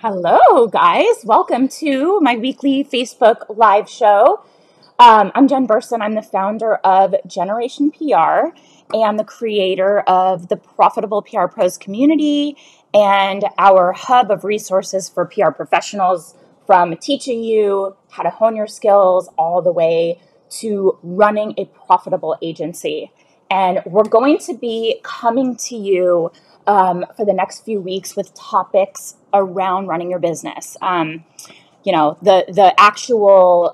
Hello, guys. Welcome to my weekly Facebook live show. I'm Jen Burson. I'm the founder of Generation PR and the creator of the Profitable PR Pros community and our hub of resources for PR professionals, from teaching you how to hone your skills all the way to running a profitable agency. And we're going to be coming to you for the next few weeks with topics around running your business. The actual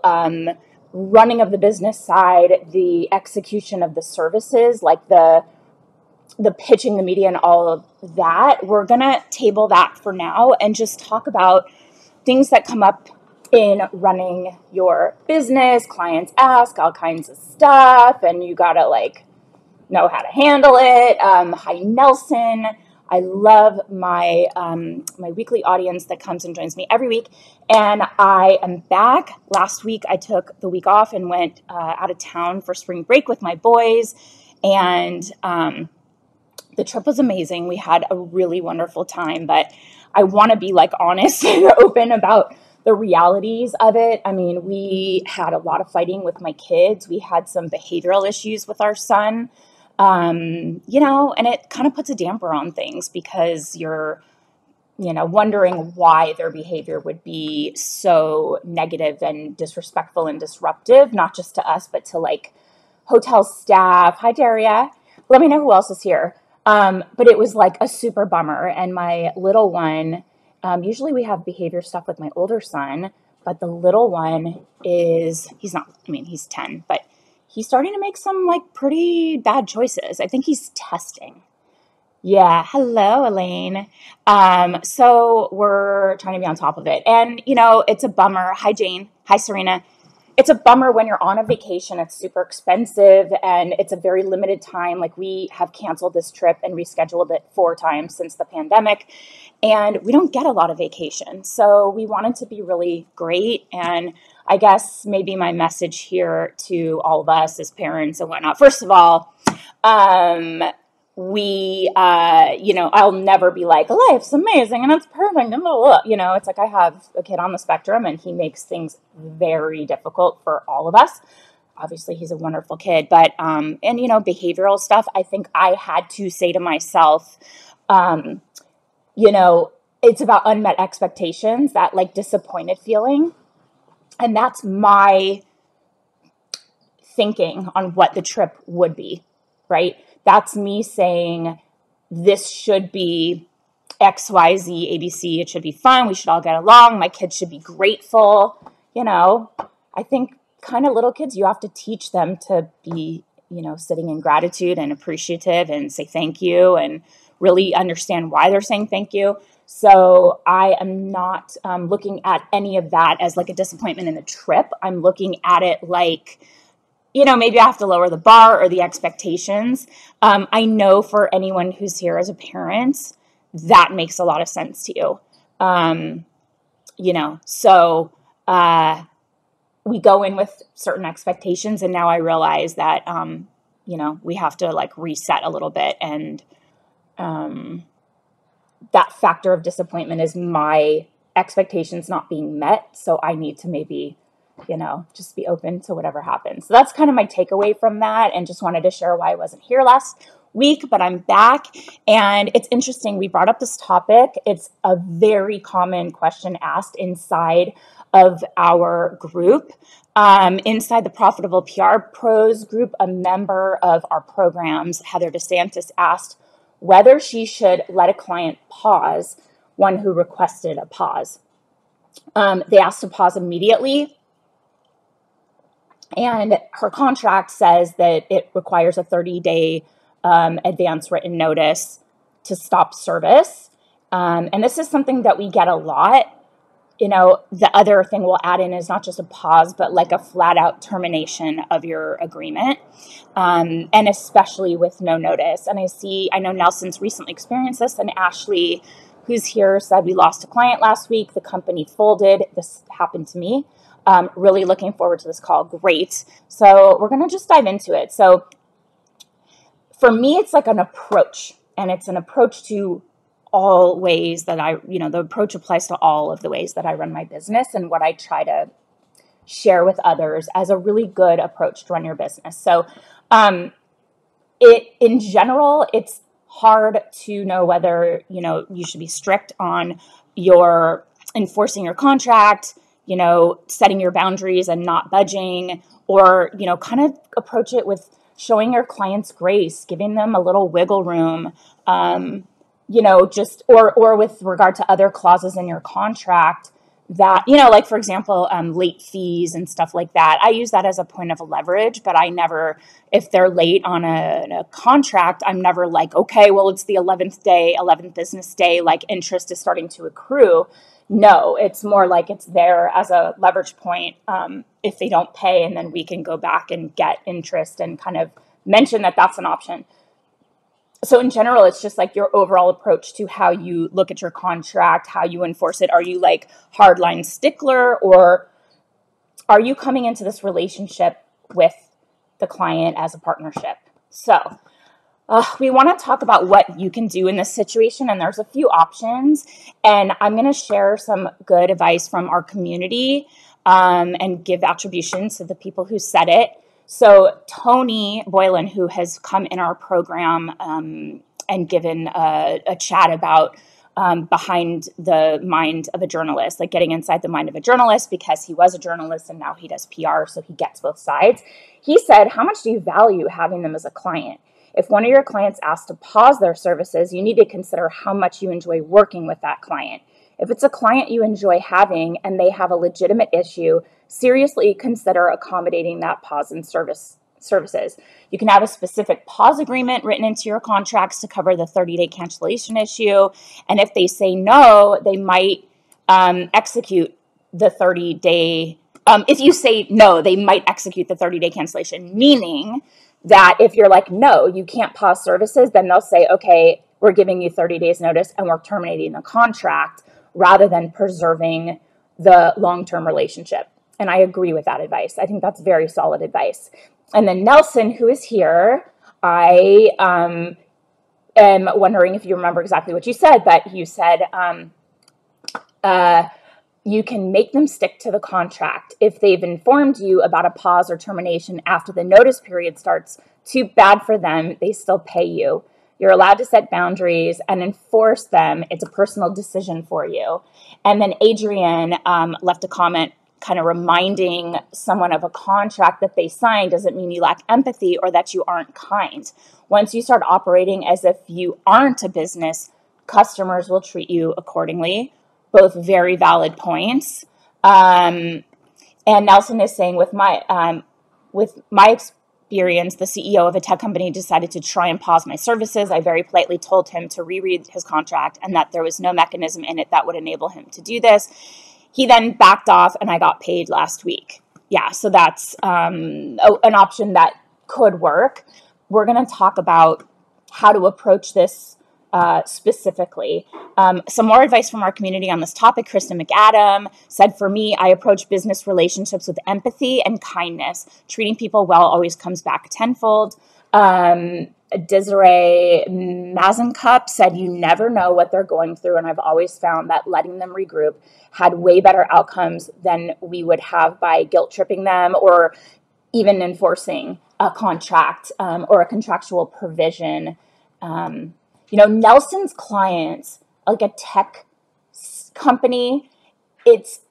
running of the business side, the execution of the services, like the pitching, the media, and all of that. We're gonna table that for now and just talk about things that come up in running your business. Clients ask all kinds of stuff, and you gotta know how to handle it. Hi, Nelson. I love my my weekly audience that comes and joins me every week. And I am back. Last week, I took the week off and went out of town for spring break with my boys. And the trip was amazing. We had a really wonderful time. But I want to be honest and open about the realities of it. I mean, we had a lot of fighting with my kids. We had some behavioral issues with our son. And it kind of puts a damper on things because you're, wondering why their behavior would be so negative and disrespectful and disruptive, not just to us, but to hotel staff. Hi, Daria. Let me know who else is here. But it was a super bummer. And my little one, usually we have behavior stuff with my older son, but the little one he's 10, but he's starting to make some pretty bad choices. I think he's testing. Yeah. Hello, Elaine. So we're trying to be on top of it. And, it's a bummer. Hi, Jane. Hi, Serena. It's a bummer when you're on a vacation. It's super expensive and it's a very limited time. We have canceled this trip and rescheduled it 4 times since the pandemic. And we don't get a lot of vacation. So we wanted to be really great. And I guess maybe my message here to all of us as parents and whatnot. First of all, I'll never be life's amazing and it's perfect. And it's I have a kid on the spectrum and he makes things very difficult for all of us. Obviously, he's a wonderful kid, but, behavioral stuff, I think I had to say to myself, it's about unmet expectations, that disappointed feeling. And that's my thinking on what the trip would be, right? That's me saying this should be X, Y, Z, ABC. It should be fun. We should all get along. My kids should be grateful. I think kind of little kids, you have to teach them to be, sitting in gratitude and appreciative and say thank you and really understand why they're saying thank you. So I am not looking at any of that as a disappointment in the trip. I'm looking at it maybe I have to lower the bar or the expectations. I know for anyone who's here as a parent, that makes a lot of sense to you. So we go in with certain expectations, and now I realize that, we have to reset a little bit. And that factor of disappointment is my expectations not being met. So I need to maybe just be open to whatever happens. So that's kind of my takeaway from that, and just wanted to share why I wasn't here last week, but I'm back. And it's interesting, we brought up this topic. It's a very common question asked inside of our group. Inside the Profitable PR Pros group, a member of our programs, Heather DeSantis, asked whether she should let a client pause, one who requested a pause. They asked to pause immediately. And her contract says that it requires a 30-day advance written notice to stop service. And this is something that we get a lot. The other thing we'll add in is not just a pause, but a flat out termination of your agreement. And especially with no notice. And I know Nelson's recently experienced this, and Ashley, who's here, said we lost a client last week. The company folded. This happened to me. Really looking forward to this call. Great. So we're going to just dive into it. So for me, it's an approach, and it's an approach to all ways that the approach applies to all of the ways that I run my business and what I try to share with others as a really good approach to run your business. So in general, it's hard to know whether, you should be strict on your enforcing your contract, setting your boundaries and not budging, or, kind of approach it with showing your clients grace, giving them a little wiggle room, just, or with regard to other clauses in your contract that, like, for example, late fees and stuff like that. I use that as a point of leverage, but I never, if they're late on a contract, I'm never like, okay, well, it's the 11th business day, like interest is starting to accrue. No, it's more like it's there as a leverage point if they don't pay, and then we can go back and get interest and kind of mention that that's an option. So in general, it's just like your overall approach to how you look at your contract, how you enforce it. Are you like hardline stickler, or are you coming into this relationship with the client as a partnership? So we want to talk about what you can do in this situation, and there's a few options. And I'm going to share some good advice from our community and give attribution to the people who said it. So Tony Boylan, who has come in our program and given a chat about behind the mind of a journalist, like getting inside the mind of a journalist, because he was a journalist and now he does PR, so he gets both sides. He said, how much do you value having them as a client? If one of your clients asks to pause their services, you need to consider how much you enjoy working with that client. If it's a client you enjoy having and they have a legitimate issue, seriously consider accommodating that pause in services. You can have a specific pause agreement written into your contracts to cover the 30-day cancellation issue. And if they say no, they might execute the 30-day. If you say no, they might execute the 30-day cancellation, meaning that if you're like, no, you can't pause services, then they'll say, okay, we're giving you 30 days notice and we're terminating the contract, rather than preserving the long-term relationship. And I agree with that advice. I think that's very solid advice. And then Nelson, who is here, I am wondering if you remember exactly what you said, but you said you can make them stick to the contract. If they've informed you about a pause or termination after the notice period starts, too bad for them, they still pay you. You're allowed to set boundaries and enforce them. It's a personal decision for you. And then Adrian left a comment kind of reminding someone of a contract that they signed doesn't mean you lack empathy or that you aren't kind. Once you start operating as if you aren't a business, customers will treat you accordingly. Both very valid points. And Nelson is saying, with my experience, the CEO of a tech company decided to try and pause my services. I very politely told him to reread his contract and that there was no mechanism in it that would enable him to do this. He then backed off and I got paid last week. Yeah, so that's an option that could work. We're going to talk about how to approach this specifically. Some more advice from our community on this topic. Kristen McAdam said, for me, I approach business relationships with empathy and kindness. Treating people well always comes back tenfold. Desiree Mazencup said, you never know what they're going through, and I've always found that letting them regroup had way better outcomes than we would have by guilt tripping them or even enforcing a contract or a contractual provision. Nelson's clients, like a tech company, it's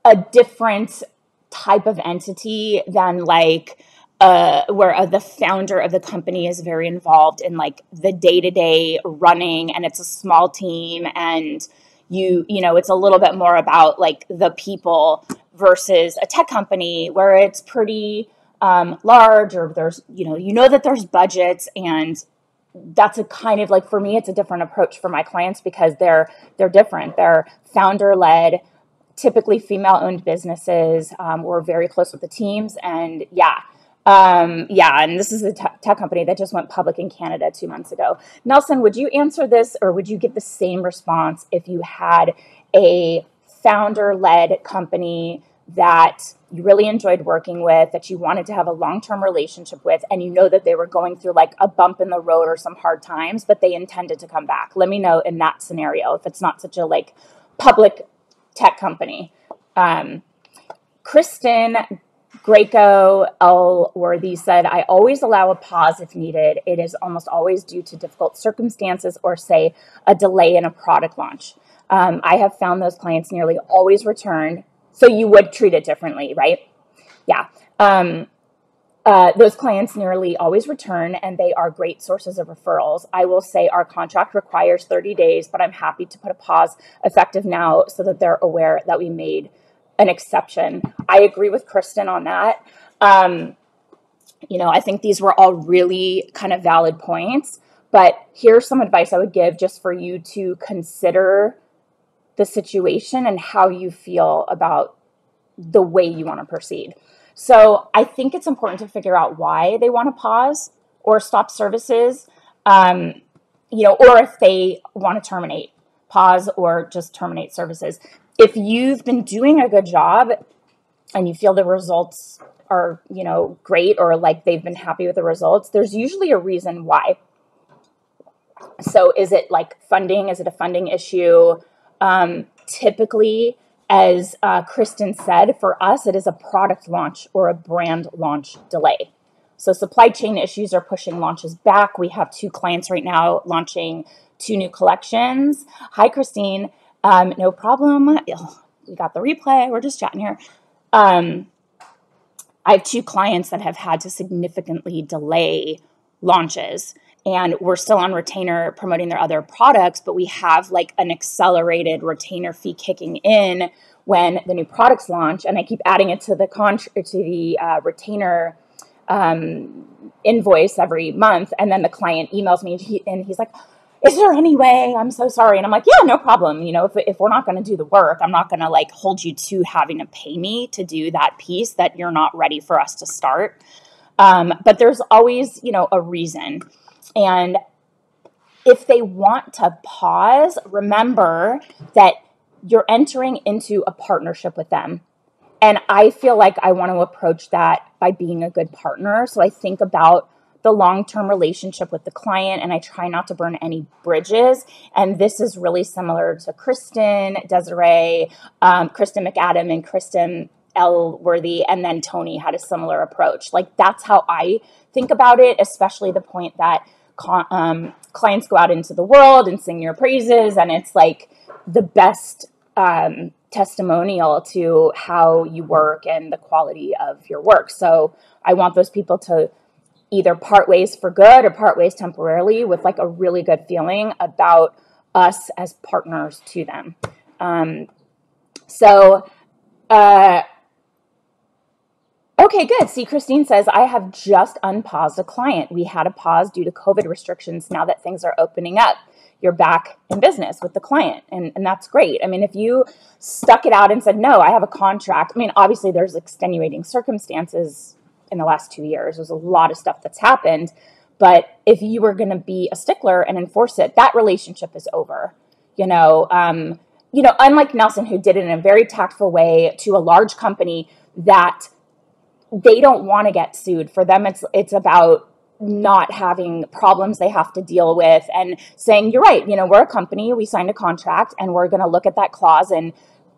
a different type of entity than like where the founder of the company is very involved in like the day-to-day running, and it's a small team, and it's a little bit more about like the people versus a tech company where it's pretty large, or there's that there's budgets, and that's a kind of like, for me, it's a different approach for my clients because they're different. They're founder-led, typically female-owned businesses. We're very close with the teams, and and this is a tech company that just went public in Canada 2 months ago. Nelson, would you answer this, or would you get the same response if you had a founder-led company that you really enjoyed working with, that you wanted to have a long-term relationship with, and you know that they were going through like a bump in the road or some hard times, but they intended to come back. Let me know in that scenario if it's not such a like public tech company. Kristen Greco Elworthy said, I always allow a pause if needed. It is almost always due to difficult circumstances or, say, a delay in a product launch. I have found those clients nearly always return. So you would treat it differently, right? Yeah. Those clients nearly always return, and they are great sources of referrals. I will say our contract requires 30 days, but I'm happy to put a pause effective now so that they're aware that we made an exception. I agree with Kristen on that. I think these were all really kind of valid points, but here's some advice I would give just for you to consider the situation and how you feel about the way you want to proceed. So I think it's important to figure out why they want to pause or stop services, or if they want to terminate, pause or just terminate services. If you've been doing a good job and you feel the results are, great, or like they've been happy with the results, there's usually a reason why. So is it like funding? Is it a funding issue? Typically, as Kristen said, for us, it is a product launch or a brand launch delay. So supply chain issues are pushing launches back. We have 2 clients right now launching 2 new collections. Hi, Christine. No problem. We got the replay. We're just chatting here. I have 2 clients that have had to significantly delay launches. And we're still on retainer promoting their other products, but we have like an accelerated retainer fee kicking in when the new products launch. And I keep adding it to the retainer invoice every month. And then the client emails me and he's like, is there any way? I'm so sorry. And I'm like, yeah, no problem. If we're not going to do the work, I'm not going to like hold you to having to pay me to do that piece that you're not ready for us to start. But there's always, a reason. And if they want to pause, remember that you're entering into a partnership with them. And I feel like I want to approach that by being a good partner. So I think about the long-term relationship with the client, and I try not to burn any bridges. And this is really similar to Kristen, Desiree, Kristen McAdam, and Kristen Elworthy, and then Tony had a similar approach. Like that's how I think about it, especially the point that clients go out into the world and sing your praises, and it's like the best testimonial to how you work and the quality of your work. So I want those people to either part ways for good or part ways temporarily with like a really good feeling about us as partners to them. Okay, good. See, Christine says, I have just unpaused a client. We had a pause due to COVID restrictions. Now that things are opening up, you're back in business with the client. And that's great. I mean, if you stuck it out and said, no, I have a contract. I mean, obviously there's extenuating circumstances in the last 2 years. There's a lot of stuff that's happened. But if you were going to be a stickler and enforce it, that relationship is over. Unlike Nelson, who did it in a very tactful way to a large company that they don't want to get sued. For them, it's about not having problems they have to deal with and saying, you're right, we're a company, we signed a contract, and we're going to look at that clause and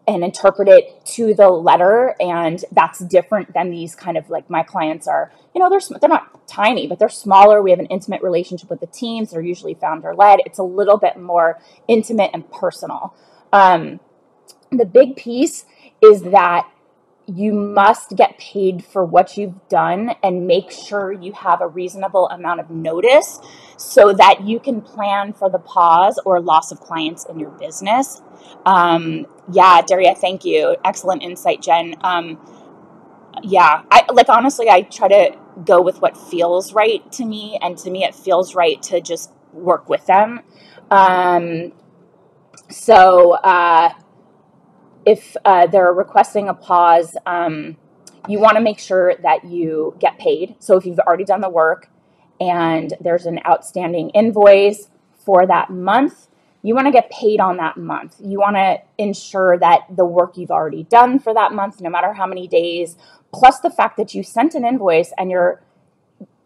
interpret it to the letter. And that's different than these kind of like my clients are, they're not tiny, but they're smaller. We have an intimate relationship with the teams. They're usually founder led. It's a little bit more intimate and personal. The big piece is that you must get paid for what you've done and make sure you have a reasonable amount of notice so that you can plan for the pause or loss of clients in your business. Daria, thank you. Excellent insight, Jen. Honestly, I try to go with what feels right to me, and to me, it feels right to just work with them. If they're requesting a pause, you want to make sure that you get paid. So if you've already done the work and there's an outstanding invoice for that month, You want to get paid on that month. You want to ensure that the work you've already done for that month, no matter how many days, plus the fact that you sent an invoice and you're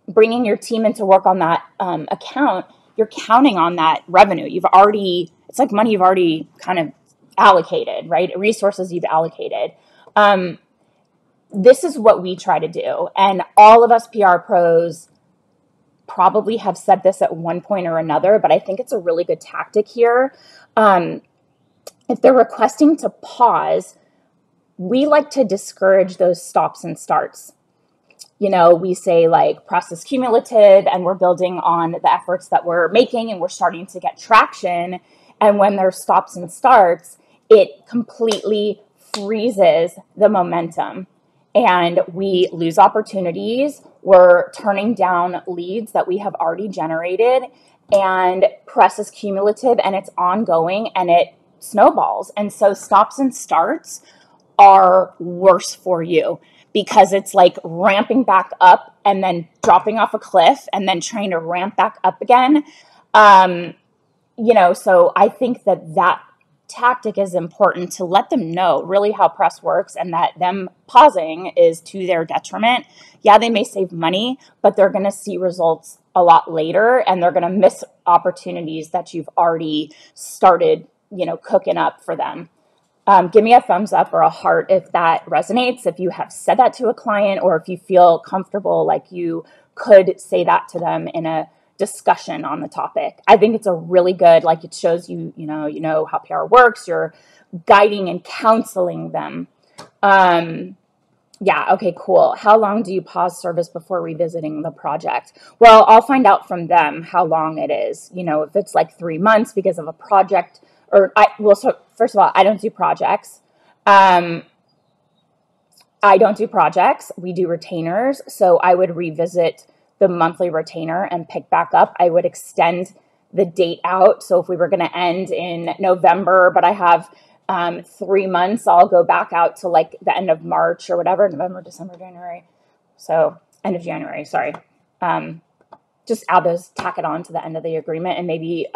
bringing your team into work on that account, you're counting on that revenue. It's like money you've already kind of allocated, right? Resources you've allocated. This is what we try to do. And all of us PR pros probably have said this at one point or another, but I think it's a really good tactic here. If they're requesting to pause, we like to discourage those stops and starts. We say like process cumulative, and we're building on the efforts that we're making and we're starting to get traction. And when there's stops and starts, it completely freezes the momentum and we lose opportunities. We're turning down leads that we have already generated, and press is cumulative and it's ongoing and it snowballs. And so stops and starts are worse for you because it's like ramping back up and then dropping off a cliff and then trying to ramp back up again. So I think that tactic is important to let them know really how press works, and that them pausing is to their detriment. Yeah, they may save money, but they're going to see results a lot later, and they're going to miss opportunities that you've already started, cooking up for them. Give me a thumbs up or a heart if that resonates, if you have said that to a client, or if you feel comfortable like you could say that to them in a discussion on the topic. I think it's a really good, like it shows you know how PR works. You're guiding and counseling them. Yeah, okay, cool. How long do you pause service before revisiting the project? Well, I'll find out from them how long it is. If it's like 3 months because of a project, so first of all, I don't do projects. We do retainers. So I would revisit the monthly retainer and pick back up. I would extend the date out. So if we were going to end in November, but I have 3 months, I'll go back out to like the end of March or whatever, November, December, January. So end of January, sorry. Just tack it on to the end of the agreement and maybe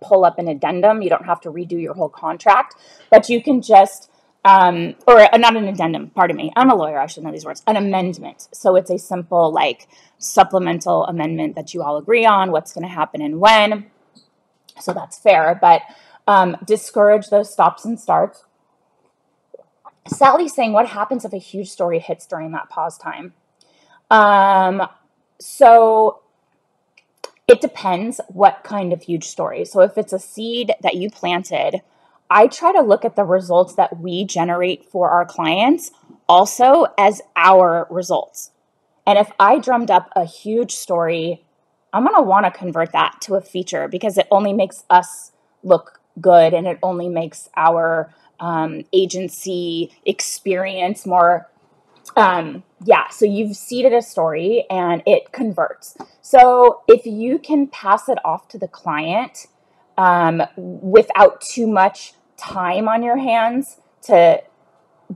pull up an addendum. You don't have to redo your whole contract, but you can just, or not an addendum, pardon me. I'm a lawyer, I should know these words. An amendment. So it's a simple like supplemental amendment that you all agree on, what's going to happen and when. So that's fair, but discourage those stops and starts. Sally's saying, what happens if a huge story hits during that pause time? So it depends what kind of huge story. So if it's a seed that you planted, I try to look at the results that we generate for our clients also as our results. And if I drummed up a huge story, I'm going to want to convert that to a feature because it only makes us look good and it only makes our agency experience more. So you've seeded a story and it converts. So if you can pass it off to the client without too much time on your hands to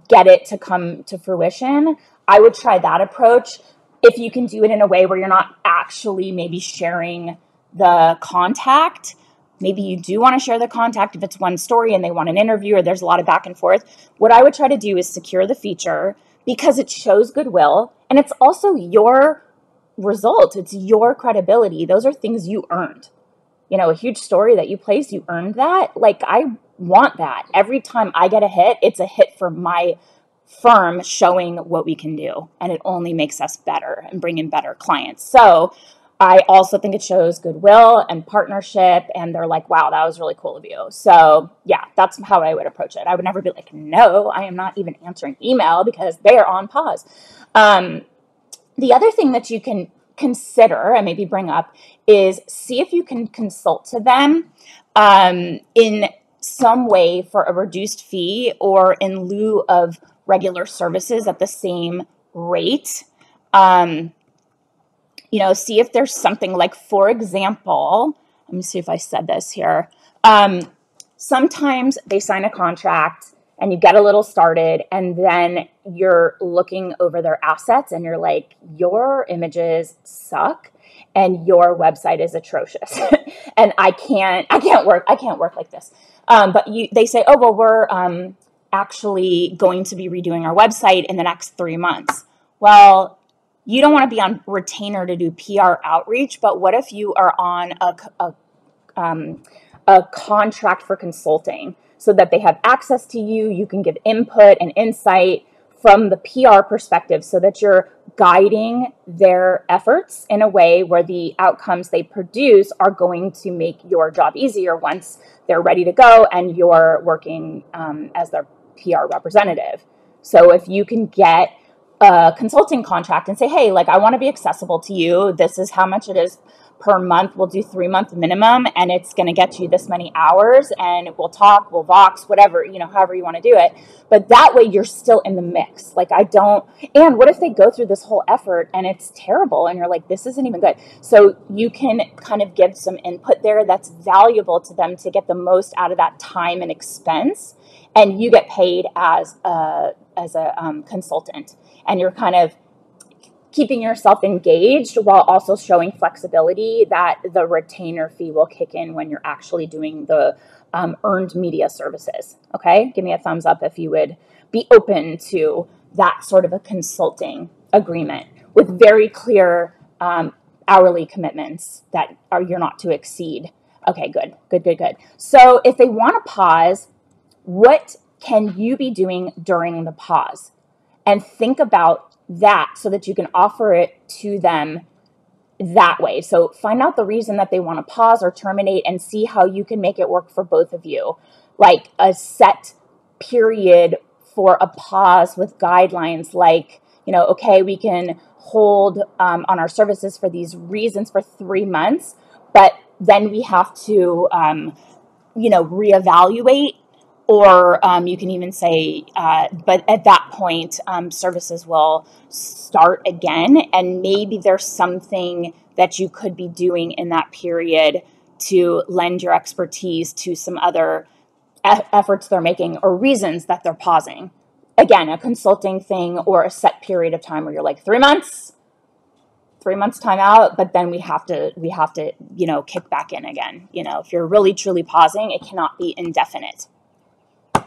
get it to come to fruition, I would try that approach. If you can do it in a way where you're not actually maybe sharing the contact, maybe you do want to share the contact if it's one story and they want an interview or there's a lot of back and forth. What I would try to do is secure the feature because it shows goodwill and it's also your result. It's your credibility. Those are things you earned. A huge story that you placed, you earned that. Like, I want that. Every time I get a hit, it's a hit for my firm showing what we can do. And it only makes us better and bring in better clients. So I also think it shows goodwill and partnership. And they're like, wow, that was really cool of you. So yeah, that's how I would approach it. I would never be like, no, I am not even answering email because they are on pause. The other thing that you can consider and maybe bring up is see if you can consult to them in some way for a reduced fee or in lieu of regular services at the same rate. See if there's something like, for example, let me see if I said this here. Sometimes they sign a contract and you get a little started and then you're looking over their assets and you're like, your images suck and your website is atrocious. And I can't work like this. But they say, oh, well, we're actually going to be redoing our website in the next 3 months. Well, you don't want to be on retainer to do PR outreach, but what if you are on a contract for consulting so that they have access to you, you can give input and insight from the PR perspective so that you're guiding their efforts in a way where the outcomes they produce are going to make your job easier once they're ready to go and you're working as their PR representative. So if you can get a consulting contract and say, hey, like, I want to be accessible to you. This is how much it is per month. We'll do 3-month minimum, and it's going to get you this many hours, and we'll talk, we'll Vox, whatever, however you want to do it. But that way you're still in the mix. Like, and what if they go through this whole effort and it's terrible and you're like, this isn't even good. So you can kind of give some input there that's valuable to them to get the most out of that time and expense. And you get paid as a consultant, and you're kind of keeping yourself engaged while also showing flexibility that the retainer fee will kick in when you're actually doing the earned media services. Okay, give me a thumbs up if you would be open to that sort of a consulting agreement with very clear hourly commitments that you're not to exceed. Okay, good. So if they want to pause, what can you be doing during the pause? And think about that so that you can offer it to them that way. So find out the reason that they want to pause or terminate and see how you can make it work for both of you. Like a set period for a pause with guidelines like, okay, we can hold on our services for these reasons for 3 months, but then we have to, reevaluate. Or you can even say, but at that point, services will start again, and maybe there's something that you could be doing in that period to lend your expertise to some other efforts they're making or reasons that they're pausing. Again, a consulting thing or a set period of time where you're like 3 months time out, but then we have to, kick back in again. If you're really truly pausing, it cannot be indefinite.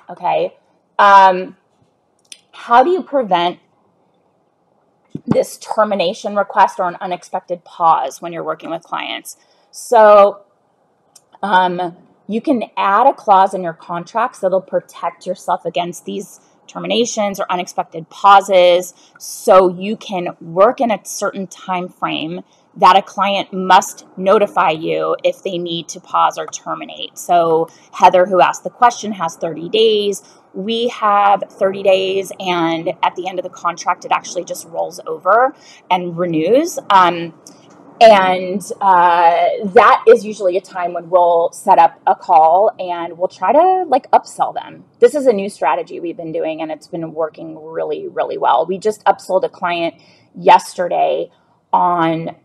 Okay. How do you prevent this termination request or an unexpected pause when you're working with clients? So you can add a clause in your contracts that'll protect yourself against these terminations or unexpected pauses, so you can work in a certain time frame that a client must notify you if they need to pause or terminate. So Heather, who asked the question, has 30 days. We have 30 days, and at the end of the contract, it actually just rolls over and renews. That is usually a time when we'll set up a call and we'll try to upsell them. This is a new strategy we've been doing, and it's been working really, really well. We just upsold a client yesterday on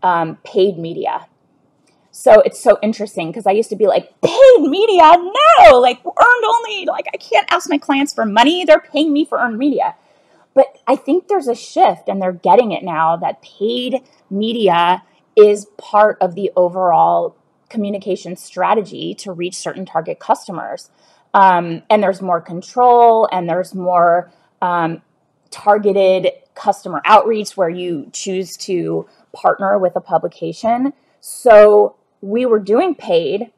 paid media. So it's so interesting because I used to be like, paid media? No, earned only. I can't ask my clients for money. They're paying me for earned media. But I think there's a shift, and they're getting it now, that paid media is part of the overall communication strategy to reach certain target customers. And there's more control, and there's more targeted customer outreach where you choose to partner with a publication. So we were doing paid.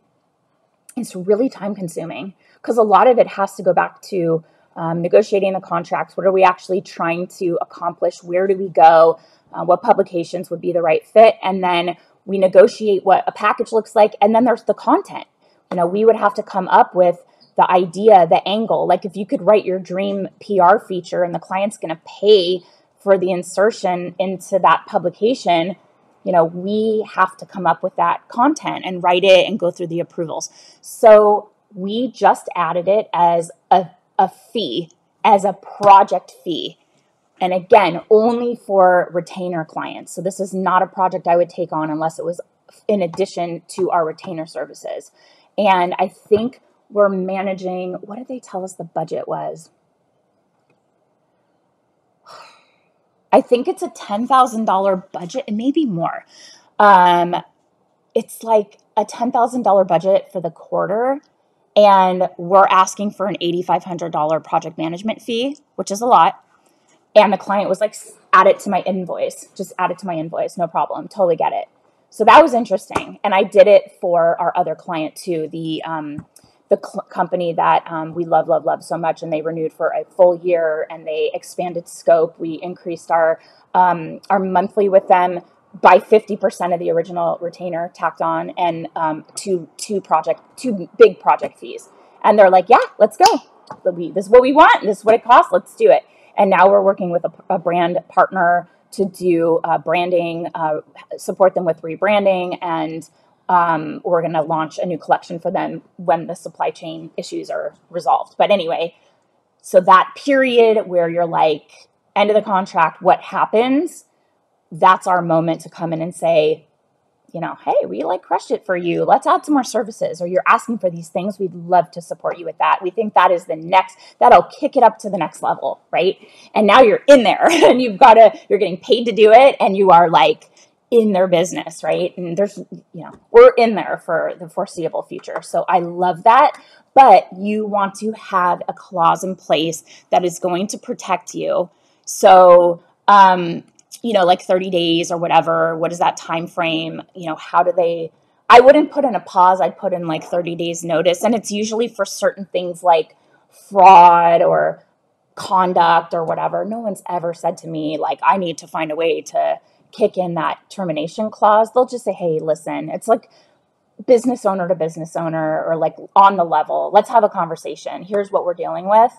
It's really time consuming because a lot of it has to go back to negotiating the contracts. What are we actually trying to accomplish? Where do we go? What publications would be the right fit? And then we negotiate what a package looks like. And then there's the content. We would have to come up with the idea, the angle. If you could write your dream PR feature and the client's going to pay for the insertion into that publication, we have to come up with that content and write it and go through the approvals. So we just added it as a fee, as a project fee. And again, only for retainer clients. So this is not a project I would take on unless it was in addition to our retainer services. And I think we're managing, what did they tell us the budget was? I think it's a $10,000 budget, and maybe more. It's like a $10,000 budget for the quarter, and we're asking for an $8,500 project management fee, which is a lot. And the client was like, add it to my invoice. Just add it to my invoice. No problem. Totally get it. So that was interesting. And I did it for our other client too, the company that we love, love, love so much. And they renewed for a full year and they expanded scope. We increased our monthly with them by 50% of the original retainer tacked on, and two big project fees. And they're like, yeah, let's go. This is what we want. This is what it costs. Let's do it. And now we're working with a brand partner to do branding, support them with rebranding, and we're going to launch a new collection for them when the supply chain issues are resolved. But anyway, so that period where you're like, end of the contract, what happens? That's our moment to come in and say, hey, we like crushed it for you. Let's add some more services. Or you're asking for these things. We'd love to support you with that. We think that is that'll kick it up to the next level, right? And now you're in there and you're getting paid to do it, and you are like in their business, right? And we're in there for the foreseeable future. So I love that. But you want to have a clause in place that is going to protect you. So, like 30 days or whatever, what is that time frame? I wouldn't put in a pause. I'd put in like 30 days notice. And it's usually for certain things like fraud or conduct or whatever. No one's ever said to me, like, I need to find a way to kick in that termination clause. They'll just say, hey, listen, it's like business owner to business owner, or like on the level. Let's have a conversation. Here's what we're dealing with.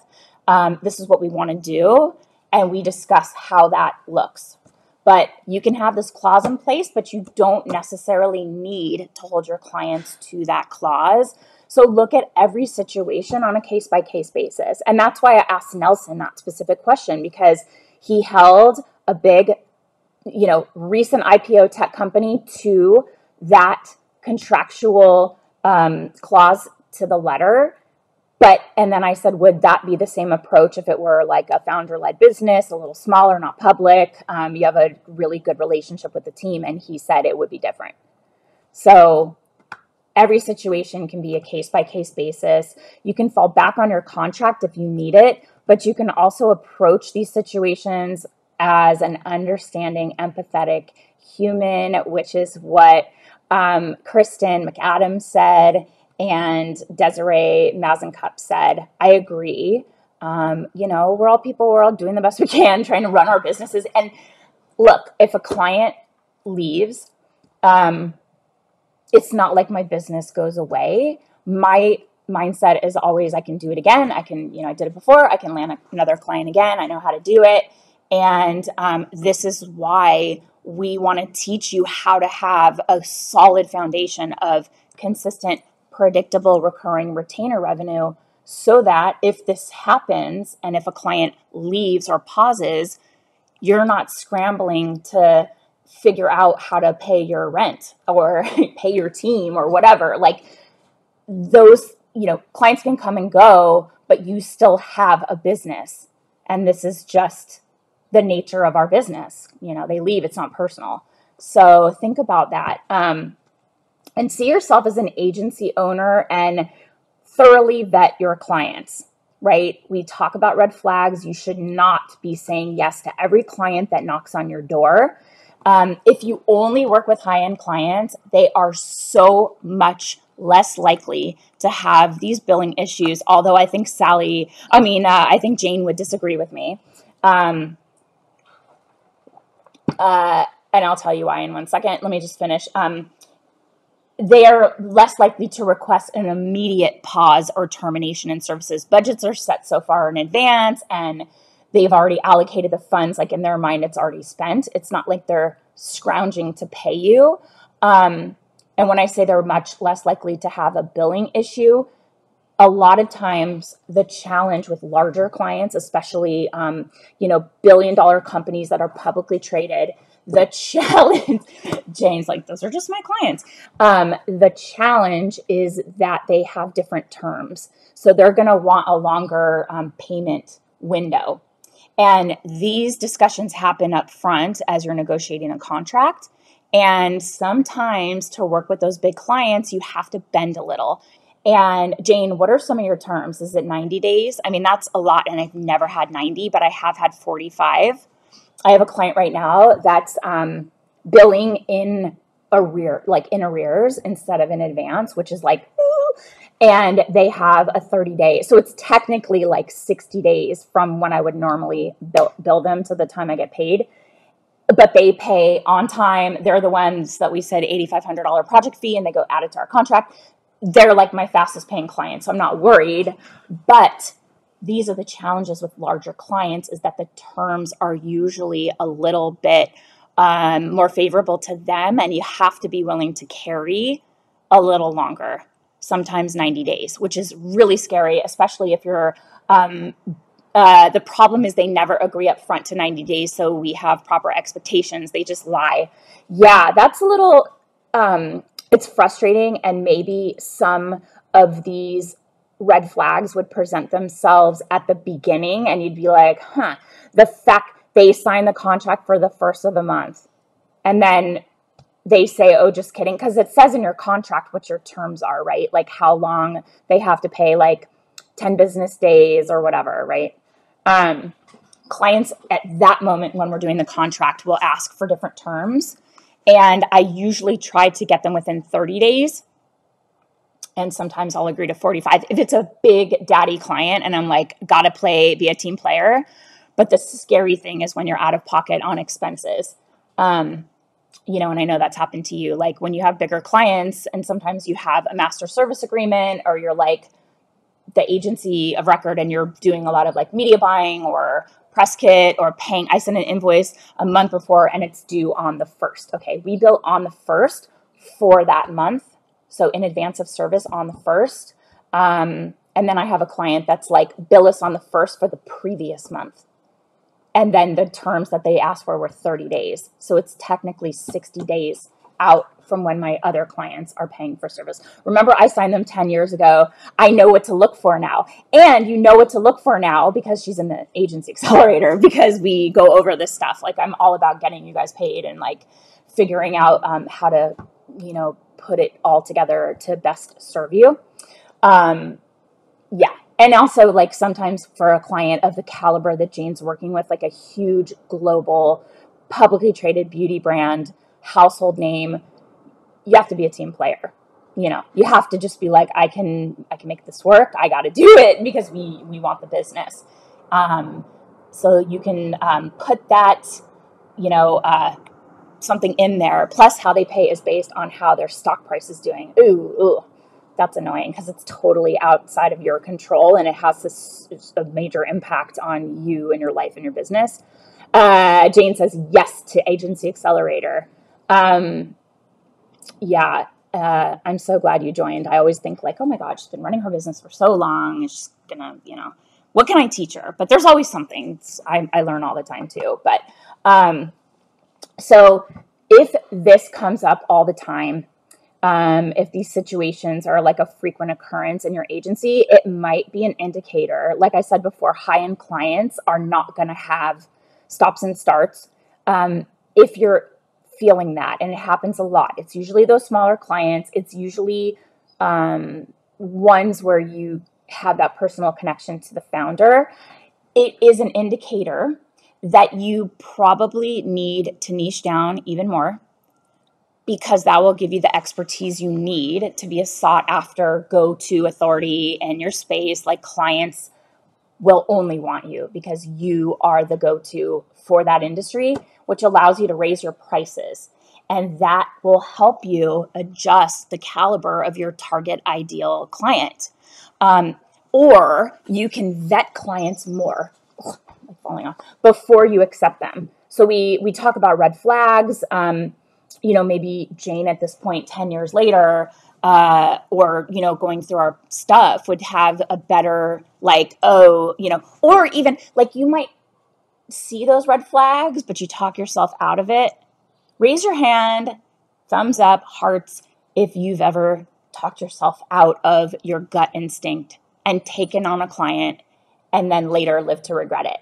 This is what we want to do. And we discuss how that looks. But you can have this clause in place, but you don't necessarily need to hold your clients to that clause. So look at every situation on a case-by-case basis. And that's why I asked Nelson that specific question, because he held a big, recent IPO tech company to that contractual clause to the letter. And then I said, would that be the same approach if it were like a founder-led business, a little smaller, not public? You have a really good relationship with the team. And he said it would be different. So every situation can be a case-by-case basis. You can fall back on your contract if you need it, but you can also approach these situations as an understanding, empathetic human, which is what Kristen McAdams said and Desiree Mazencup said. I agree. We're all people. We're all doing the best we can, trying to run our businesses. And look, if a client leaves, it's not like my business goes away. My mindset is always, I can do it again. I did it before. I can land another client again. I know how to do it. And this is why we want to teach you how to have a solid foundation of consistent, predictable, recurring retainer revenue, so that if this happens and if a client leaves or pauses, you're not scrambling to figure out how to pay your rent or pay your team or whatever. Like those, clients can come and go, but you still have a business. And this is just the nature of our business. They leave, it's not personal. So think about that. And see yourself as an agency owner and thoroughly vet your clients, right? We talk about red flags. You should not be saying yes to every client that knocks on your door. If you only work with high-end clients, they are so much less likely to have these billing issues. Although I think I think Jane would disagree with me. And I'll tell you why in one second. Let me just finish. They are less likely to request an immediate pause or termination in services. Budgets are set so far in advance, and they've already allocated the funds. Like in their mind, it's already spent. It's not like they're scrounging to pay you. And when I say they're much less likely to have a billing issue, a lot of times the challenge with larger clients, especially, billion-dollar companies that are publicly traded, the challenge, Jane's like, those are just my clients. The challenge is that they have different terms. So they're going to want a longer payment window. And these discussions happen up front as you're negotiating a contract. And sometimes to work with those big clients, you have to bend a little. And Jane, what are some of your terms? Is it 90 days? I mean, that's a lot. And I've never had 90, but I have had 45. I have a client right now that's billing in arrears instead of in advance, which is like, ooh, and they have a 30-day. So it's technically like 60 days from when I would normally bill them to the time I get paid. But they pay on time. They're the ones that we said $8,500 project fee, and they go add it to our contract. They're like my fastest paying client, so I'm not worried. But these are the challenges with larger clients, is that the terms are usually a little bit more favorable to them, and you have to be willing to carry a little longer, sometimes 90 days, which is really scary, especially if you're the problem is they never agree up front to 90 days, so we have proper expectations. They just lie. Yeah, that's a little, it's frustrating, and maybe some of these red flags would present themselves at the beginning, and you'd be like, the fact they signed the contract for the first of the month, and then they say, oh, just kidding, because it says in your contract what your terms are, right? Like how long they have to pay, like 10 business days or whatever, right? Clients at that moment when we're doing the contract will ask for different terms, and I usually try to get them within 30 days, and sometimes I'll agree to 45 if it's a big daddy client and I'm like, gotta be a team player. But the scary thing is when you're out of pocket on expenses. And I know that's happened to you, like when you have bigger clients and sometimes you have a master service agreement, or you're like the agency of record and you're doing a lot of like media buying or press kit or paying. I send an invoice a month before and it's due on the 1st. Okay, we bill on the 1st for that month. So in advance of service on the 1st. And then I have a client that's like, bill us on the 1st for the previous month. And then the terms that they asked for were 30 days. So it's technically 60 days out from when my other clients are paying for service. Remember, I signed them 10 years ago. I know what to look for now. And you know what to look for now because she's in the agency accelerator, because we go over this stuff. Like, I'm all about getting you guys paid and like figuring out how to, put it all together to best serve you. Yeah. And also, like, sometimes for a client of the caliber that Jane's working with, like a huge global publicly traded beauty brand, household name, you have to be a team player. You have to just be like, I can make this work. I got to do it because we want the business. So you can put that, something in there. Plus, how they pay is based on how their stock price is doing. Ooh. That's annoying because it's totally outside of your control, and it has a major impact on you and your life and your business. Jane says yes to Agency Accelerator. Yeah, I'm so glad you joined. I always think like, oh my God, she's been running her business for so long. She's gonna, what can I teach her? But there's always something. I learn all the time too. But so if this comes up all the time, if these situations are like a frequent occurrence in your agency, it might be an indicator. Like I said before, high-end clients are not going to have stops and starts. If you're feeling that, and it happens a lot, it's usually those smaller clients. It's usually ones where you have that personal connection to the founder. It is an indicator that you probably need to niche down even more, because that will give you the expertise you need to be a sought after go-to authority in your space. Like, clients will only want you because you are the go-to for that industry, which allows you to raise your prices. And that will help you adjust the caliber of your target ideal client. Or you can vet clients more, falling off, before you accept them. So we talk about red flags. Maybe Jane at this point, 10 years later, or, going through our stuff, would have a better, like, or even like, you might see those red flags, but you talk yourself out of it. Raise your hand, thumbs up, hearts, if you've ever talked yourself out of your gut instinct and taken on a client and then later lived to regret it.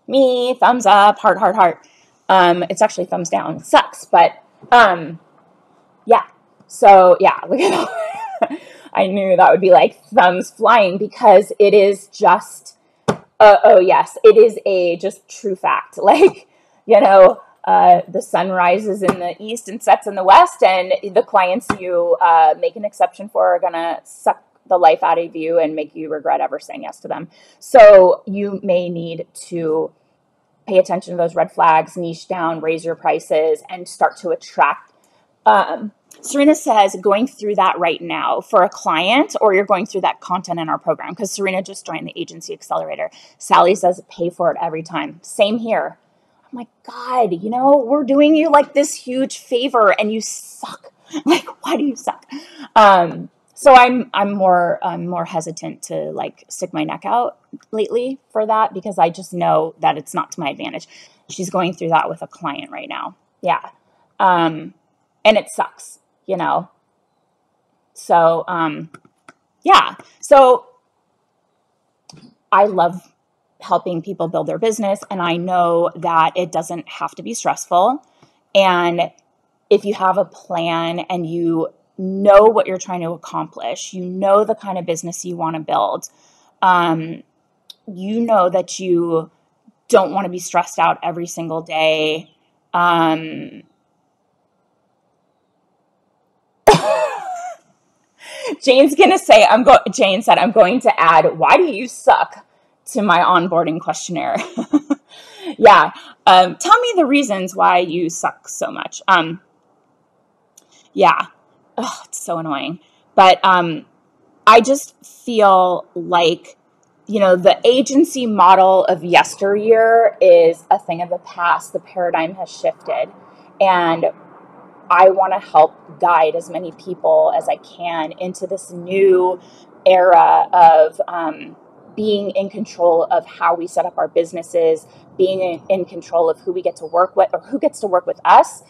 Me, thumbs up, heart. It's actually thumbs down. It sucks, but Yeah. So yeah, look at that. I knew that would be like thumbs flying because it is just, oh yes, it is a just true fact. Like, the sun rises in the east and sets in the west, and the clients you make an exception for are gonna suck the life out of you and make you regret ever saying yes to them. So you may need to pay attention to those red flags, niche down, raise your prices, and start to attract. Serena says going through that right now for a client, or you're going through that content in our program, because Serena just joined the Agency Accelerator. Sally says pay for it every time. Same here. I'm like, God, we're doing you like this huge favor and you suck. Like, why do you suck? So I'm more hesitant to like stick my neck out lately for that, because I just know that it's not to my advantage. She's going through that with a client right now. Yeah. And it sucks, So, yeah. So I love helping people build their business, and I know that it doesn't have to be stressful. And if you have a plan and you know what you're trying to accomplish, you know the kind of business you want to build, you know that you don't want to be stressed out every single day. Jane said, I'm going to add, why do you suck to my onboarding questionnaire? Yeah. Tell me the reasons why you suck so much. Yeah. Ugh, it's so annoying. But I just feel like, the agency model of yesteryear is a thing of the past. The paradigm has shifted. And I want to help guide as many people as I can into this new era of being in control of how we set up our businesses, being in control of who we get to work with or who gets to work with us,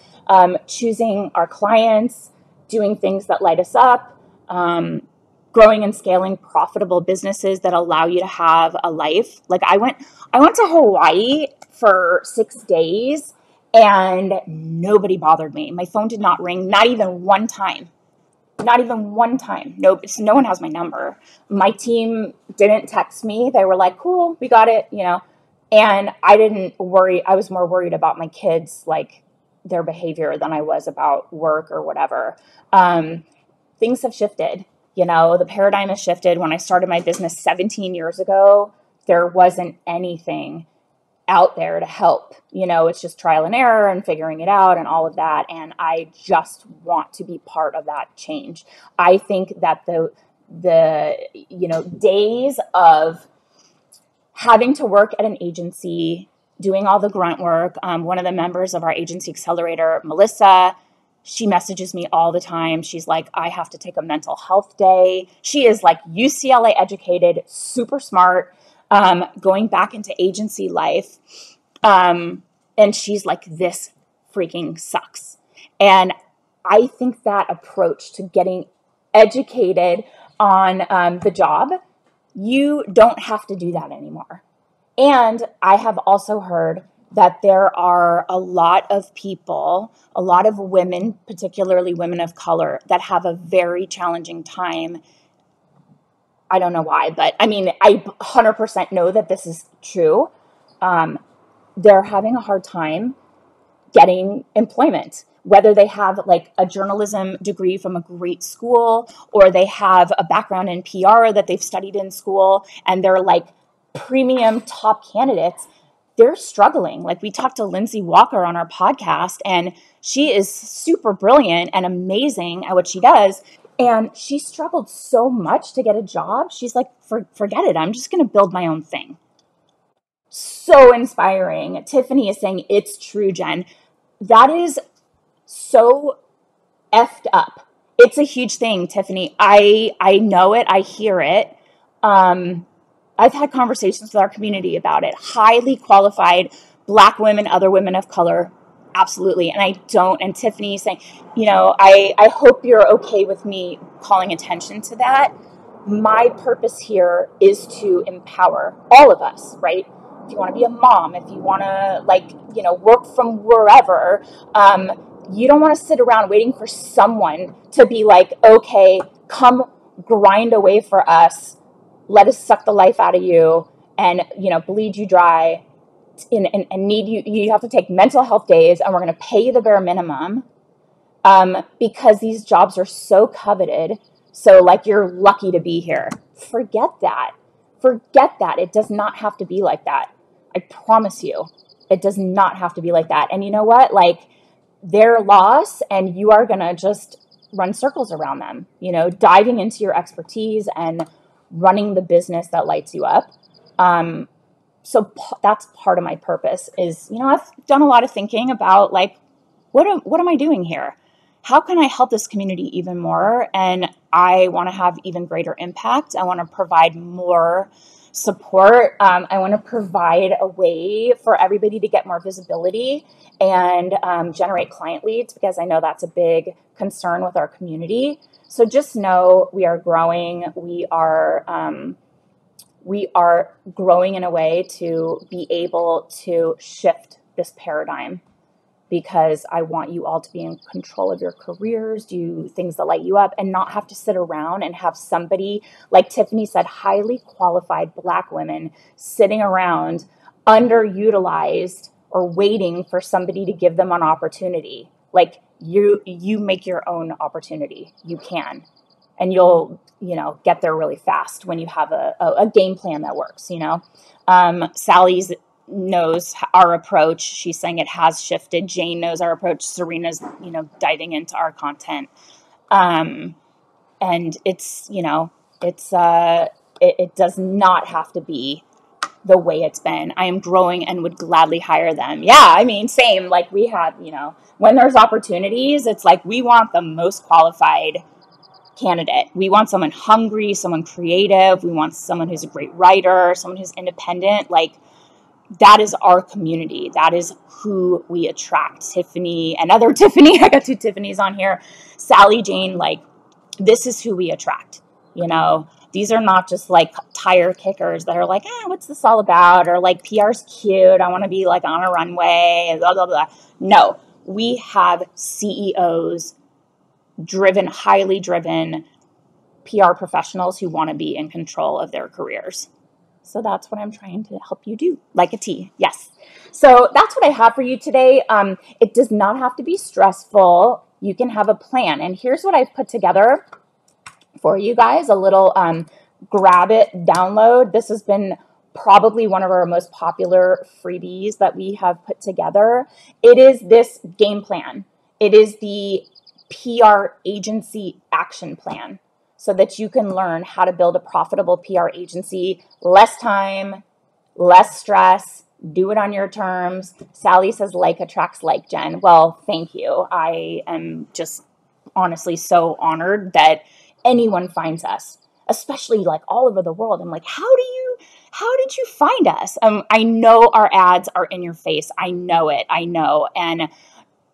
choosing our clients, doing things that light us up, growing and scaling profitable businesses that allow you to have a life. Like I went to Hawaii for 6 days and nobody bothered me. My phone did not ring, not even one time. Not even one time. No one has my number. My team didn't text me. They were like, cool, we got it, And I didn't worry. I was more worried about my kids, like their behavior, than I was about work or whatever. Things have shifted. The paradigm has shifted. When I started my business 17 years ago, there wasn't anything out there to help. It's just trial and error and figuring it out and all of that. And I just want to be part of that change. I think that the days of having to work at an agency, doing all the grunt work. One of the members of our Agency Accelerator, Melissa, she messages me all the time. She's like, I have to take a mental health day. She is like UCLA educated, super smart, going back into agency life. And she's like, this freaking sucks. And I think that approach to getting educated on the job, you don't have to do that anymore. And I have also heard that there are a lot of people, a lot of women, particularly women of color, that have a very challenging time. I don't know why, but I mean, I 100% know that this is true. They're having a hard time getting employment, whether they have like a journalism degree from a great school or they have a background in PR that they've studied in school and they're like premium top candidates. They're struggling. Like we talked to Lindsay Walker on our podcast, and she is super brilliant and amazing at what she does. And she struggled so much to get a job. She's like, forget it. I'm just going to build my own thing. So inspiring. Tiffany is saying, it's true, Jen. That is so effed up. It's a huge thing, Tiffany. I know it. I hear it. I've had conversations with our community about it. Highly qualified Black women, other women of color, absolutely. And Tiffany is saying, I hope you're okay with me calling attention to that. My purpose here is to empower all of us, right? If you want to be a mom, if you want to work from wherever, You don't want to sit around waiting for someone to be like, okay, come grind away for us. Let us suck the life out of you and, bleed you dry and need you. You have to take mental health days, and we're going to pay you the bare minimum because these jobs are so coveted. So like, you're lucky to be here. Forget that. It does not have to be like that. I promise you, it does not have to be like that. And you know what? Like, their loss, and you are going to just run circles around them, diving into your expertise and running the business that lights you up. So that's part of my purpose is, I've done a lot of thinking about like, what am I doing here? How can I help this community even more? And I want to have even greater impact. I want to provide more support. I want to provide a way for everybody to get more visibility and generate client leads, because I know that's a big concern with our community. So just know we are growing. We are growing in a way to be able to shift this paradigm, because I want you all to be in control of your careers, do things that light you up, and not have to sit around and have somebody, like Tiffany said, highly qualified Black women sitting around underutilized or waiting for somebody to give them an opportunity. Like, you make your own opportunity. You can. And you'll, get there really fast when you have a game plan that works, Sally's knows our approach. She's saying it has shifted. Jane knows our approach. Serena's, diving into our content. And it's, it does not have to be the way it's been. I am growing and would gladly hire them. Yeah, I mean, same. Like, we have, when there's opportunities, it's like we want the most qualified candidate. We want someone hungry, someone creative. We want someone who's a great writer, someone who's independent. Like, that is our community. That is who we attract. Tiffany, another Tiffany. I got two Tiffany's on here. Sally, Jane, like, this is who we attract. These are not just like tire kickers that are like, what's this all about? Or like, PR's cute. I want to be like on a runway, blah, blah, blah. No, we have CEOs, highly driven PR professionals who want to be in control of their careers. So that's what I'm trying to help you do, like a T. Yes. So that's what I have for you today. It does not have to be stressful. You can have a plan. And here's what I've put together for you guys, a little grab it download. This has been probably one of our most popular freebies that we have put together. It is this game plan. It is the PR agency action plan, so that you can learn how to build a profitable PR agency, less time, less stress, do it on your terms. Sally says like attracts like, Jen. Well, thank you. I am just honestly so honored that anyone finds us, especially like all over the world. I'm like, how did you find us? I know our ads are in your face. I know it. I know. And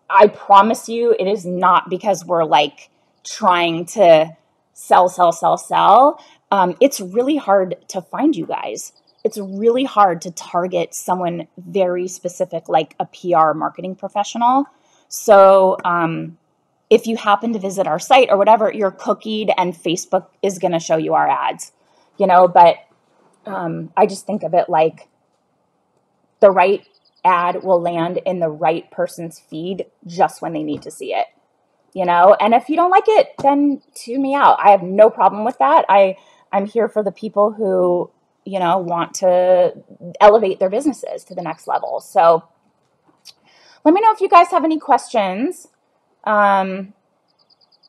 I promise you, it is not because we're like trying to sell. It's really hard to find you guys. It's really hard to target someone very specific, like a PR marketing professional. So if you happen to visit our site or whatever, you're cookied and Facebook is going to show you our ads, but I just think of it like the right ad will land in the right person's feed just when they need to see it, and if you don't like it, then tune me out. I have no problem with that. I'm here for the people who, want to elevate their businesses to the next level. So let me know if you guys have any questions. We're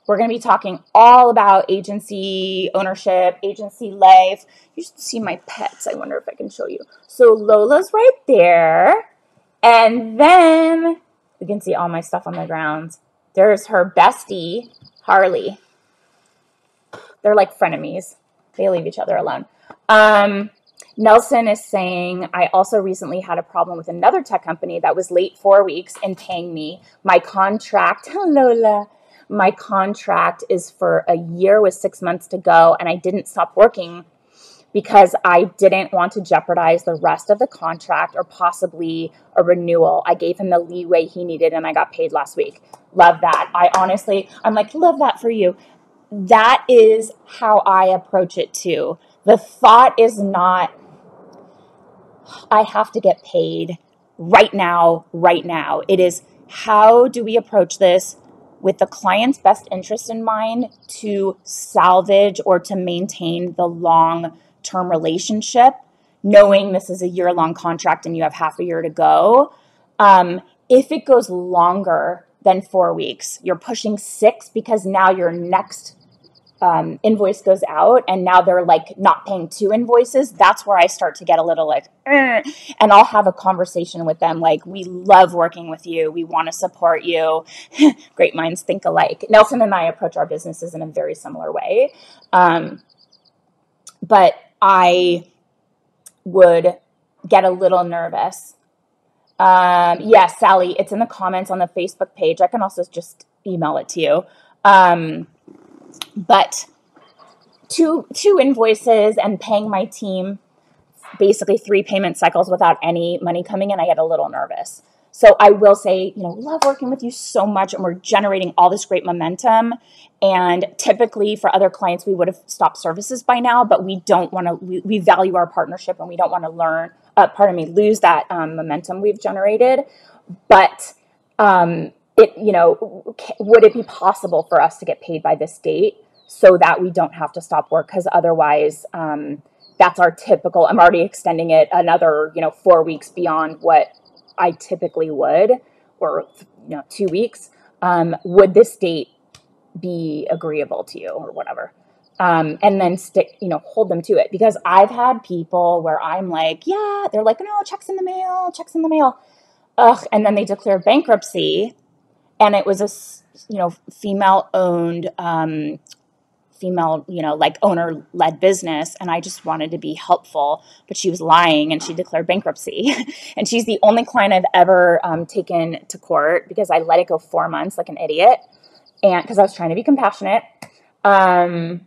going to be talking all about agency ownership, agency life. You should see my pets. I wonder if I can show you. So Lola's right there. And then you can see all my stuff on the ground. There's her bestie, Harley. They're like frenemies. They leave each other alone. Nelson is saying, I also recently had a problem with another tech company that was late 4 weeks in paying me. My contract, Lola, my contract is for a year with 6 months to go, and I didn't stop working because I didn't want to jeopardize the rest of the contract or possibly a renewal. I gave him the leeway he needed, and I got paid last week. Love that. I'm like, love that for you. That is how I approach it too. The thought is not, I have to get paid right now. It is, how do we approach this with the client's best interest in mind to salvage or to maintain the long-term relationship, knowing this is a year-long contract and you have half a year to go. If it goes longer than 4 weeks, you're pushing 6 because now your next invoice goes out and now they're like not paying 2 invoices. That's where I start to get a little like, and I'll have a conversation with them like, we love working with you. We want to support you. Great minds think alike. Nelson and I approach our businesses in a very similar way. But I would get a little nervous. Yes, Sally, it's in the comments on the Facebook page. I can also just email it to you. But two invoices and paying my team basically 3 payment cycles without any money coming in, I get a little nervous. So I will say, love working with you so much, and we're generating all this great momentum. And typically for other clients, we would have stopped services by now, but we don't want to, we value our partnership and we don't want to lose that momentum we've generated. But would it be possible for us to get paid by this date so that we don't have to stop work? Because otherwise, that's our typical, I'm already extending it another, 4 weeks beyond what I typically would, or 2 weeks. Would this date be agreeable to you or whatever? And then hold them to it, because I've had people where I'm like, yeah, they're like, no, checks in the mail. Ugh. And then they declare bankruptcy, and it was a, female owned, owner-led business, and I just wanted to be helpful, but she was lying and she declared bankruptcy. And she's the only client I've ever taken to court, because I let it go 4 months like an idiot, and because I was trying to be compassionate. And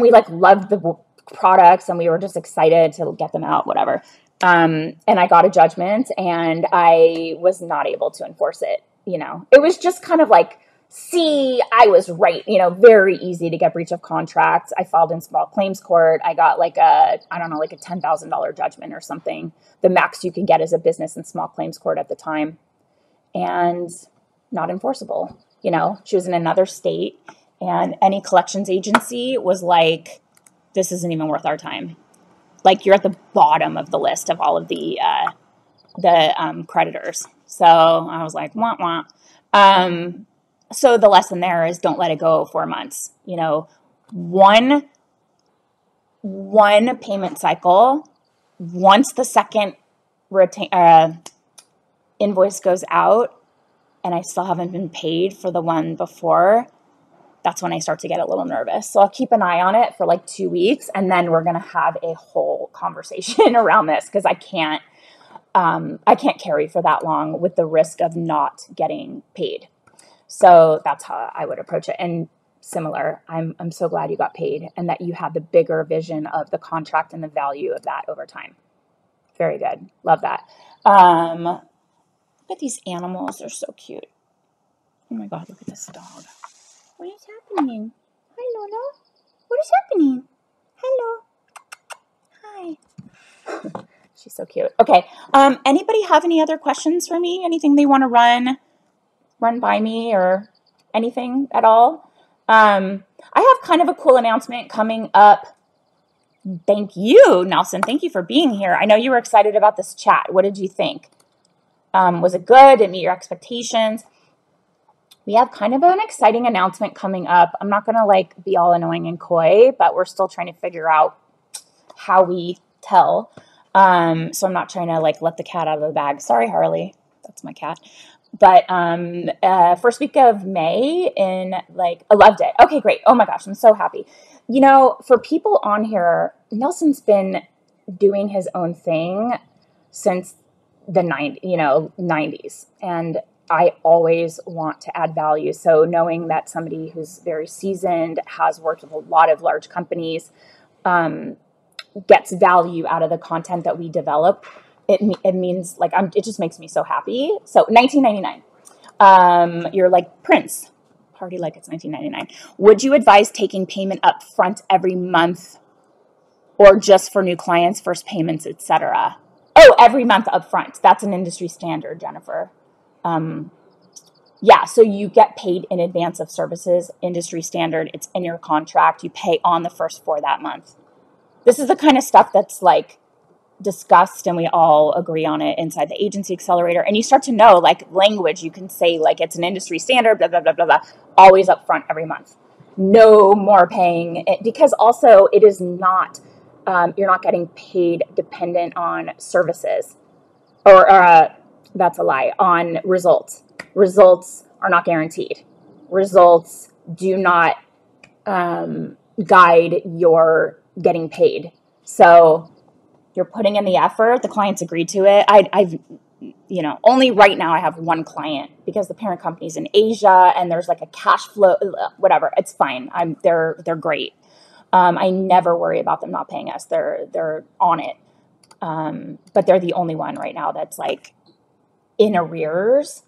we loved the products and we were just excited to get them out, whatever. And I got a judgment and I was not able to enforce it. It was just kind of like, see, I was right. Very easy to get breach of contract. I filed in small claims court. I got like a $10,000 judgment or something. The max you can get as a business in small claims court at the time, and not enforceable. She was in another state, and any collections agency was like, this isn't even worth our time. Like, you're at the bottom of the list of all of the creditors. So I was like, wah, wah. So the lesson there is, don't let it go 4 months. One payment cycle, once the second invoice goes out and I still haven't been paid for the one before, that's when I start to get a little nervous. So I'll keep an eye on it for like 2 weeks, and then we're going to have a whole conversation around this, because I can't carry for that long with the risk of not getting paid. So that's how I would approach it. And similar, I'm so glad you got paid and that you had the bigger vision of the contract and the value of that over time. Very good. Love that. Look at these animals. They're so cute. Oh my God, look at this dog. What is happening? Hi, Lola. What is happening? Hello. Hi. She's so cute. Okay. Anybody have any other questions for me? Anything they want to run by me or anything at all? I have kind of a cool announcement coming up. Thank you, Nelson. Thank you for being here. I know you were excited about this chat. What did you think? Was it good? Did it meet your expectations? We have kind of an exciting announcement coming up. I'm not going to be all annoying and coy, but we're still trying to figure out how we tell. So I'm not trying to let the cat out of the bag. Sorry, Harley. That's my cat. But first week of May I loved it. Okay, great. Oh my gosh, I'm so happy. For people on here, Nelson's been doing his own thing since the 90s. And I always want to add value. So knowing that somebody who's very seasoned, has worked with a lot of large companies, gets value out of the content that we develop, it means like it just makes me so happy. So $19.99. You're like, Prince, party like it's $19.99. Would you advise taking payment up front every month or just for new clients, first payments, etc.? Oh, every month up front. That's an industry standard, Jennifer. Yeah, so you get paid in advance of services, industry standard. It's in your contract. You pay on the first for that month. This is the kind of stuff that's like discussed and we all agree on it inside the agency accelerator. And you start to know like language. You can say like it's an industry standard, blah, blah, blah, blah, blah, always up front every month. No more paying it, because also it is not, you're not getting paid dependent on services or that's a lie, on results. Results are not guaranteed. Results do not guide your getting paid. So you're putting in the effort. The clients agreed to it. I've only right now I have one client because the parent company's in Asia and there's like a cash flow, whatever. It's fine. They're great. I never worry about them not paying us. They're on it. But they're the only one right now that's like in arrears.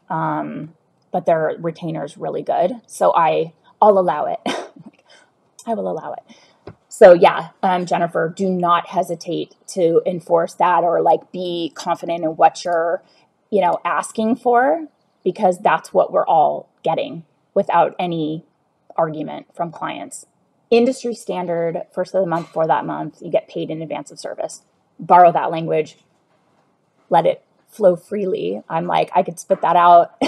But their retainer is really good. So I'll allow it. I will allow it. So yeah, Jennifer, do not hesitate to enforce that or like be confident in what you're, asking for, because that's what we're all getting without any argument from clients. Industry standard, first of the month for that month, you get paid in advance of service. Borrow that language, let it flow freely. I'm like, I could spit that out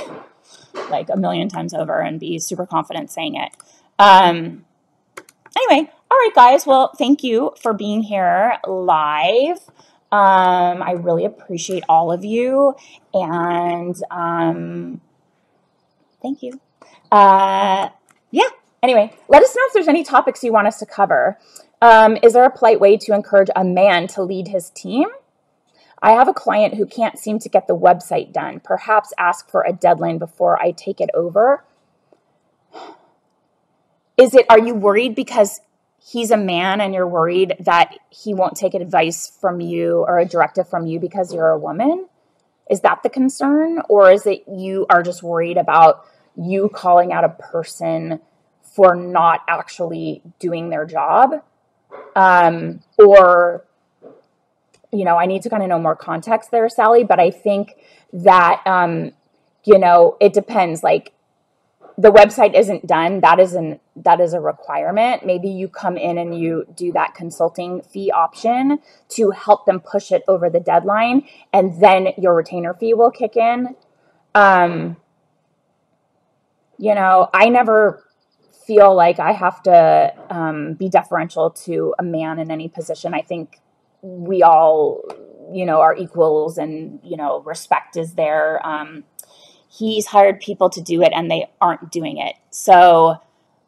like a million times over and be super confident saying it. Anyway, all right, guys. Well, thank you for being here live. I really appreciate all of you. And thank you. Yeah. Anyway, let us know if there's any topics you want us to cover. Is there a polite way to encourage a man to lead his team? I have a client who can't seem to get the website done. Perhaps ask for a deadline before I take it over. Are you worried because he's a man and you're worried that he won't take advice from you or a directive from you because you're a woman? Is that the concern? Or is it you are just worried about you calling out a person for not actually doing their job? Or, I need to kind of know more context there, Sally, but I think that, it depends. Like, the website isn't done. That is a requirement. Maybe you come in and you do that consulting fee option to help them push it over the deadline, and then your retainer fee will kick in. I never feel like I have to be deferential to a man in any position. I think we all, are equals and, respect is there. He's hired people to do it and they aren't doing it. So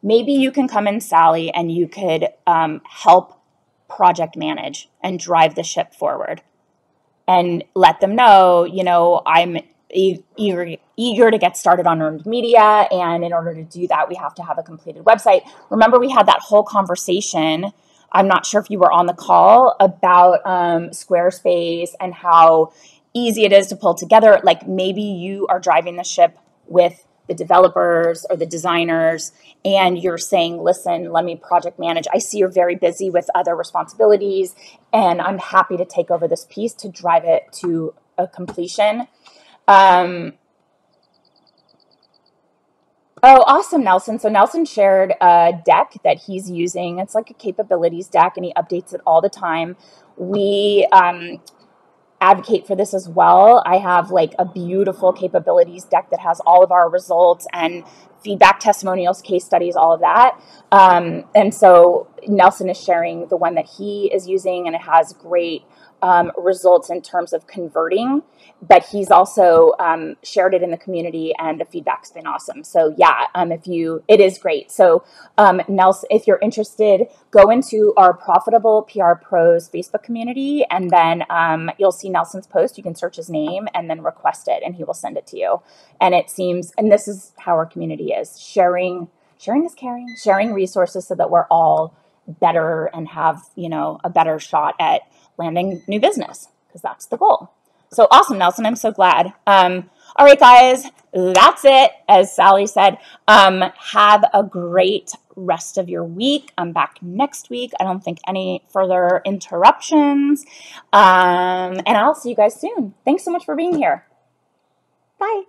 maybe you can come in, Sally, and you could help project manage and drive the ship forward and let them know, I'm eager to get started on earned media. And in order to do that, we have to have a completed website. Remember, we had that whole conversation. I'm not sure if you were on the call about Squarespace and how easy it is to pull together. Like maybe you are driving the ship with the developers or the designers and you're saying, listen, let me project manage. I see you're very busy with other responsibilities and I'm happy to take over this piece to drive it to a completion. Oh, awesome, Nelson. So Nelson shared a deck that he's using. It's like a capabilities deck and he updates it all the time. We advocate for this as well. I have like a beautiful capabilities deck that has all of our results and feedback, testimonials, case studies, all of that. And so Nelson is sharing the one that he is using and it has great results in terms of converting, but he's also shared it in the community and the feedback's been awesome. So yeah, it is great. So Nelson, if you're interested, go into our Profitable PR Pros Facebook community and then you'll see Nelson's post. You can search his name and then request it and he will send it to you. And it seems, and this is how our community is, sharing is caring, sharing resources so that we're all better and have, a better shot at landing new business, because that's the goal. So awesome, Nelson. I'm so glad. All right, guys, that's it. As Sally said, have a great rest of your week. I'm back next week. I don't think any further interruptions. And I'll see you guys soon. Thanks so much for being here. Bye.